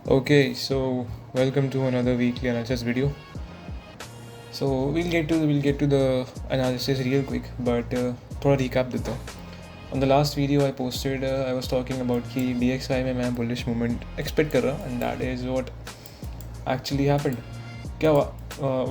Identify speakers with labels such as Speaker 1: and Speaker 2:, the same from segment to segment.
Speaker 1: Okay, so welcome to another weekly analysis video. So we'll get to the analysis real quick, but थोड़ा recap देता हूँ. On the last video I posted, I was talking about कि DXY में मैं bullish movement expect कर रहा, and that is what actually happened. क्या हुआ?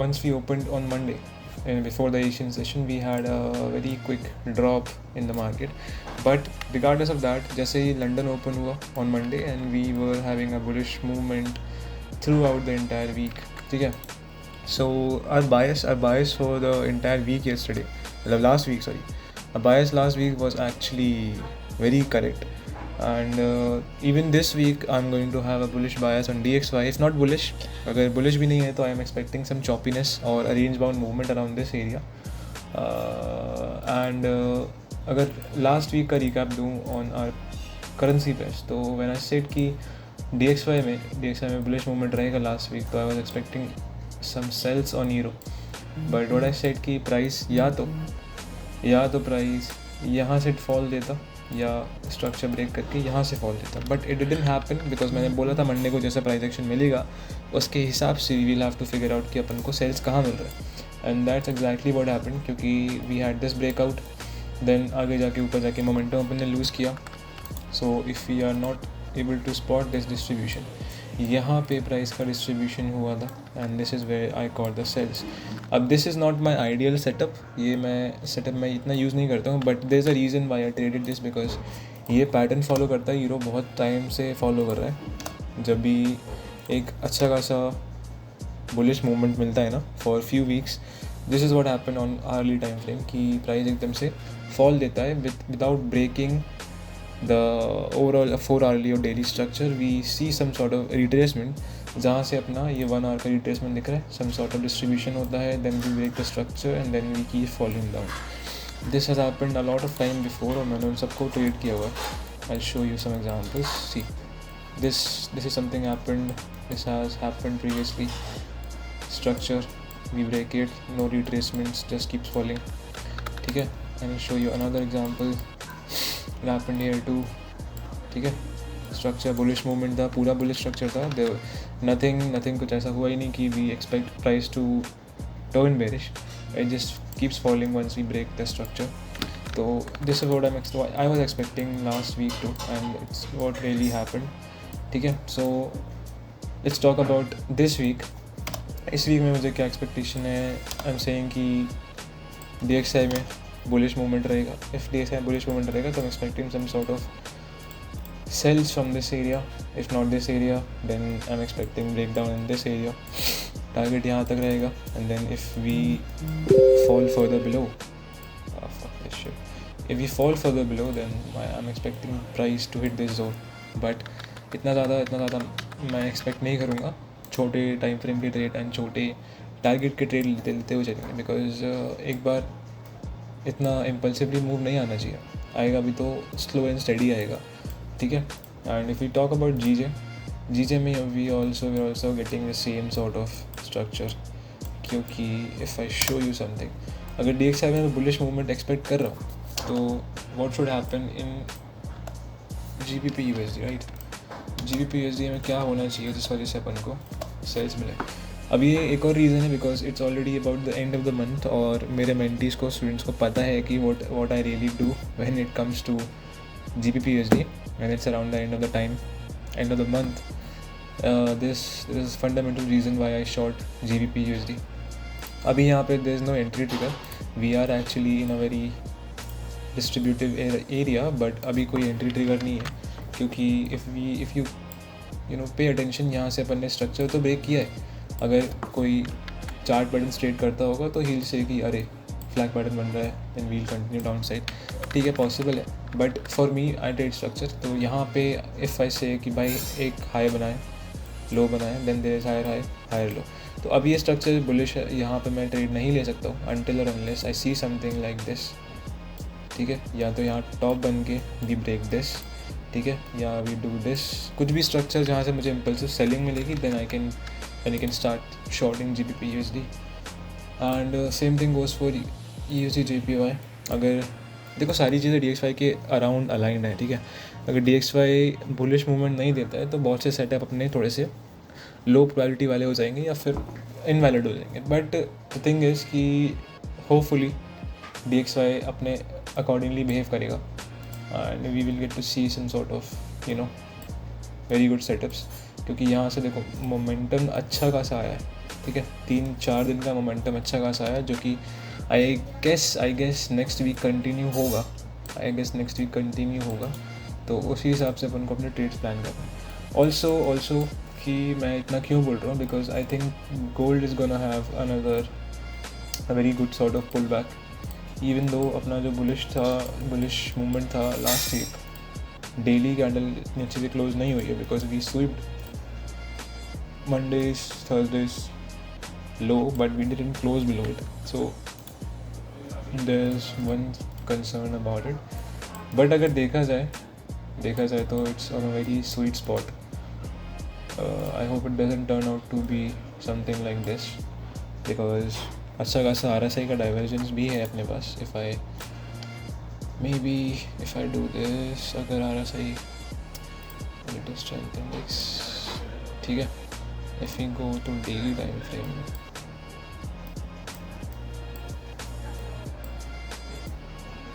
Speaker 1: Once we opened on Monday, and before the Asian session, we had a very quick drop in the market. But regardless of that, जैसे ही London open हुआ on Monday, and we were having a bullish movement throughout the entire week. ठीक है? So our bias for the entire week yesterday, last week, sorry, our bias last week was actually very correct. And even this week I'm going to have a bullish bias on DXY. If not bullish, अगर bullish भी नहीं है तो I am expecting some choppiness or a range bound movement around this area. And अगर last week का recap दूँ on our currency pairs, तो when I said कि DXY में bullish movement रहेगा last week, तो I was expecting some sells on euro. But what I said कि price या तो प्राइस यहाँ से फॉल देता या स्ट्रक्चर ब्रेक करके यहाँ से फॉल देता, but it didn't happen because मैंने बोला था मंडे को जैसे प्राइस एक्शन मिलेगा उसके हिसाब से we will have to figure out कि अपन को सेल्स कहाँ मिल रहा है. And that's exactly what happen, क्योंकि we had this breakout, then आगे जाके ऊपर जाके मोमेंटम अपन ने लूज़ किया. So if we are not able to spot this distribution, यहाँ पे प्राइस का डिस्ट्रीब्यूशन हुआ था, and this is where I call the sells. अब this is not my ideal setup, ये मैं इतना यूज़ नहीं करता हूँ, but there is a reason why I traded this, because ये पैटर्न फॉलो करता है. यूरो बहुत टाइम से फॉलो कर रहा है. जब भी एक अच्छा खासा बुलिश मूवमेंट मिलता है ना for few weeks, this is what happen on early time frame कि प्राइस एकदम से फॉल देता है without breaking the overall 4 hourly or daily structure. We see some sort of retracement जहाँ से अपना ये 1 hour का retracement दिख रहा है, some sort of distribution होता है, then we break the structure and then we keep falling down. This has happened a lot of time before और मैंने उन सबको ट्रेड किया हुआ है. I'll show you some examples. See, this is something happened, this has happened previously. Structure, we break it, no retracements, just keeps falling. ठीक है, I'll show you another example. It happened here too. ठीक है, structure bullish movement था, पूरा bullish structure था. Nothing कुछ ऐसा हुआ ही नहीं कि we expect price to turn bearish. It just keeps falling once we break the structure. तो this is what I was expecting last week too, and it's what really happened. ठीक है, so let's talk about this week. इस week में मुझे क्या expectation है? I am saying कि DXY में bullish movement रहेगा. If DXY bullish movement रहेगा तो I'm expecting some sort of sells from this area. If not this area, then I'm expecting breakdown in this area. Target यहाँ तक रहेगा, and then if we fall further below, fuck this shit. If we fall further below, then I'm expecting price to hit this zone. But इतना ज़्यादा मैं expect नहीं करूँगा. छोटे time frame के ट्रेड एंड छोटे टारगेट के ट्रेड लेते हुए चलेंगे, बिकॉज एक बार इतना इम्पल्सिवली मूव नहीं आना चाहिए. आएगा भी तो स्लो एंड स्टडी आएगा. ठीक है, and if you talk about GJ में we also getting the same sort of structure. क्योंकि if I show you something, अगर DXY में मैं बुलिश मूवमेंट एक्सपेक्ट कर रहा हूँ तो what should happen in GBP USD, right? GBP USD में क्या होना चाहिए जिस वजह से अपन को सेल्स मिले? अब ये एक और रीज़न है because it's already about the end of the month, और मेरे मेंटीज़ को, स्टूडेंट्स को पता है कि what I really do when it comes to GBP USD and it's around the end of the time, end of the month. This is fundamental reason why I short GBP USD. अभी यहाँ पे there is no entry trigger. We are actually in a very distributive area, but अभी कोई entry trigger नहीं है, क्योंकि if you know pay attention, यहाँ से अपन ने स्ट्रक्चर तो ब्रेक किया है. अगर कोई चार्ट पैटर्न स्ट्रेट करता होगा तो हील से कि अरे फ्लैग पैटर्न बन रहा है, then we'll continue down side. ठीक है, पॉसिबल है, but for me I trade structure. तो यहाँ पे इफ़ आई से कि भाई एक हाई बनाए, लो बनाए, then there is higher high, higher low. तो अब ये स्ट्रक्चर बुलिश है, यहाँ पे मैं ट्रेड नहीं ले सकता हूँ अनटिल और unless I see something like this. ठीक है, या तो यहाँ टॉप बन के वी ब्रेक दिस, ठीक है, या वी डू दिस, कुछ भी स्ट्रक्चर जहाँ से मुझे इम्पल्सिव सेलिंग मिलेगी, then I can start shorting GBP USD. And same thing goes for USD JPY. अगर देखो सारी चीज़ें DXY के अराउंड अलाइंड है, ठीक है। अगर DXY बुलिश मूवमेंट नहीं देता है तो बहुत से सेटअप अपने थोड़े से लो प्रोबेबिलिटी वाले हो जाएंगे या फिर इनवैलिड हो जाएंगे। बट द थिंग इज़ कि होपफुली DXY अपने अकॉर्डिंगली बिहेव करेगा and we will get to see some sort of very good setups, क्योंकि यहाँ से देखो मोमेंटम अच्छा खासा आया है, ठीक है। 3-4 दिन का मोमेंटम अच्छा खासा आया जो कि I guess next week continue होगा। तो उसी हिसाब से अपन को अपने ट्रेड्स प्लान करना है। ऑल्सो कि मैं इतना क्यों बोल रहा हूँ, because I think gold is gonna have another very good sort of pull back, even though अपना जो बुलिश मूवमेंट था लास्ट वीक, डेली कैंडल नीचे भी क्लोज नहीं हुई है because we swept Mondays, Thursdays low, but we didn't close below it. So there's one concern about it. But अगर देखा जाए तो it's on a very sweet spot. I hope it doesn't turn out to be something like this, because अच्छा खासा RSI का divergence भी है अपने पास. If I do this, अगर RSI latest strength index, ठीक है. If we go to daily time frame,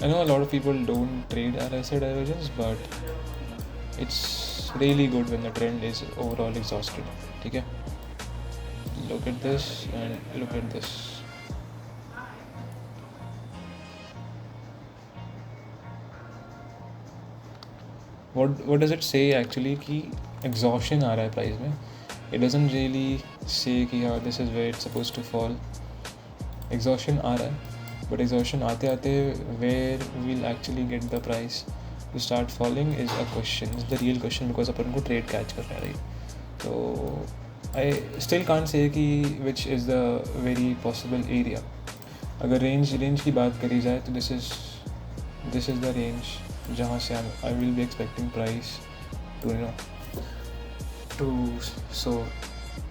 Speaker 1: I know a lot of people don't trade RSI divergence, but it's really good when the trend is overall exhausted. ठीक है, look at this and look at this. What does it say actually कि exhaustion आ रहा है price में? It doesn't really say कि हाँ this is where it's supposed to fall. Exhaustion आ रहा है, but exhaustion आते आते where we'll actually get the price to start falling is a question, is the real question, because अपन को trade catch करना है, right? So I still can't say कि which is the very possible area. अगर range की बात करी जाए तो this is the range जहाँ से I will be expecting price to to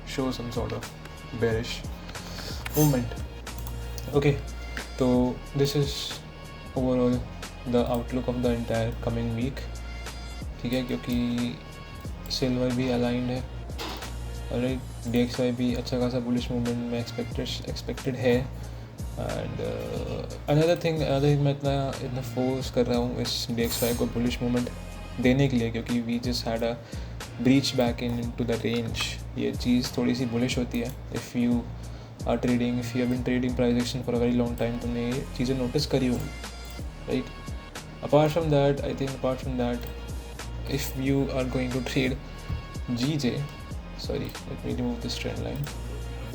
Speaker 1: show some sort of bearish movement. Okay, so this is overall the outlook of the entire coming week, ठीक है, क्योंकि सिल्वर भी अलाइंड है, alright, DXY भी अच्छा खासा बुलिश मूवमेंट में expected है। एंड अनदर थिंग मैं इतना फोर्स कर रहा हूँ इस DXY को बुलिश मूवमेंट देने के लिए, क्योंकि we just had a breach back into the range. ये चीज़ थोड़ी सी बुलिश होती है if you have been trading price action for a very long time, तुमने ये चीज़ें नोटिस करी होंगी, right. Apart from that if you are going to trade GJ, sorry, let me remove this trend line,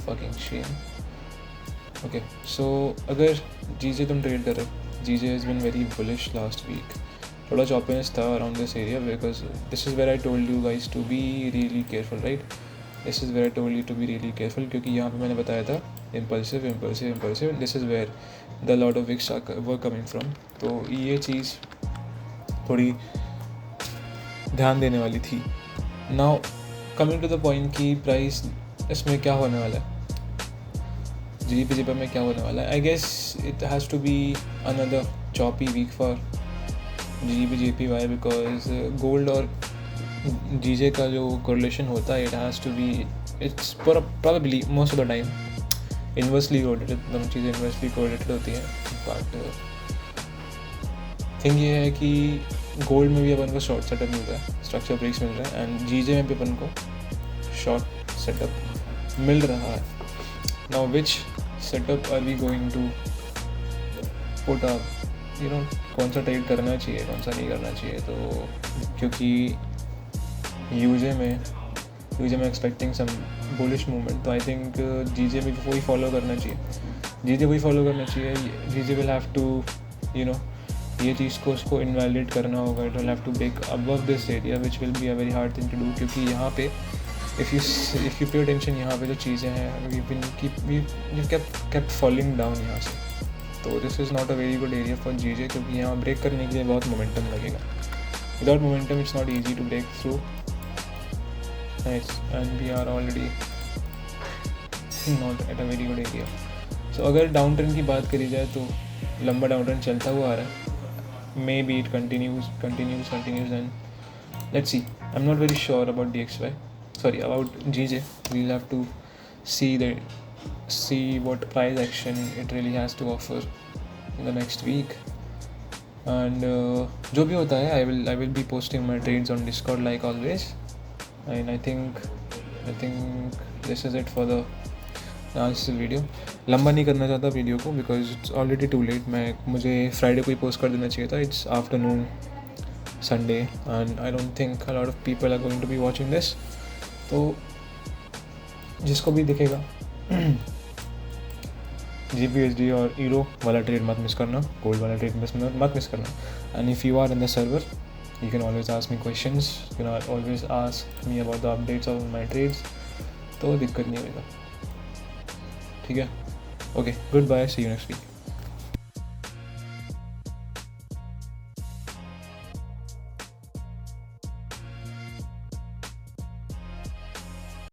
Speaker 1: fucking shame. Okay, so अगर GJ तुम trade कर रहे, GJ has been very bullish last week. थोड़ा choppiness था around this area, because this is where I told you guys to be really careful, right. This is where I told you to be really careful, क्योंकि यहाँ पे मैंने बताया था impulsive, this is where the lot of wicks were coming from. तो ये चीज़ थोड़ी ध्यान देने वाली थी। Now coming to the point कि प्राइस इसमें क्या होने वाला है, GPJP में क्या होने वाला है। I guess it has to be another choppy week for GBJPY, because gold और GJ का जो कोरिलेशन होता है, it's probably most of the time inversely correlated, दोनों चीज़ें इन्वर्सली कोरिलेटेड होती हैं। बट थिंग ये है कि गोल्ड में भी अपन को शॉर्ट सेटअप मिल रहा है, स्ट्रक्चर ब्रेक्स मिल रहे हैं, एंड GJ में भी अपन को शॉर्ट सेटअप मिल रहा है। Now which setup are we going to put up, कौन सा ट्रेड करना चाहिए, कौन सा नहीं करना चाहिए। तो क्योंकि यूजे में एक्सपेक्टिंग सम बुलिश मूवमेंट, तो आई थिंक GJ में भी वही फॉलो करना चाहिए। GJ विल हैव टू ये चीज़ को उसको इनवैलिडेट करना होगा, it will have to break above this area, which will be a very hard thing to do, क्योंकि यहाँ पे इफ़ यू पे अटेंशन, यहाँ पे जो चीज़ें हैं वी केप्ट फॉलिंग डाउन यहाँ से। तो this is not a very good area for GJ, क्योंकि यहाँ ब्रेक करने के लिए बहुत मोमेंटम लगेगा। Without momentum it's not easy to break through, and we are already not at a very good area. So अगर डाउन ट्रेंड की बात करी जाए तो लंबा डाउन ट्रेंड चलता हुआ आ रहा है, maybe it continues, and let's see. I'm not very sure about DXY. Sorry, about GJ. We'll have to see what price action it really has to offer in the next week. And जो भी होता है, I will be posting my trades on Discord like always. And I think this is it for the analysis video. लंबा नहीं करना चाहता video को because it's already too late. मुझे फ्राइडे को ही पोस्ट कर देना चाहिए था. It's afternoon Sunday and I don't think a lot of people are going to be watching this. तो जिसको भी दिखेगा GBSD और ईरो वाला ट्रेड मत मिस करना, गोल्ड वाला ट्रेड मत मिस करना. And if you are in the server you can always ask me questions, you can always ask me about the updates of my trades, तो दिक्कत नहीं होगा. ठीक है, okay, goodbye, see you next week.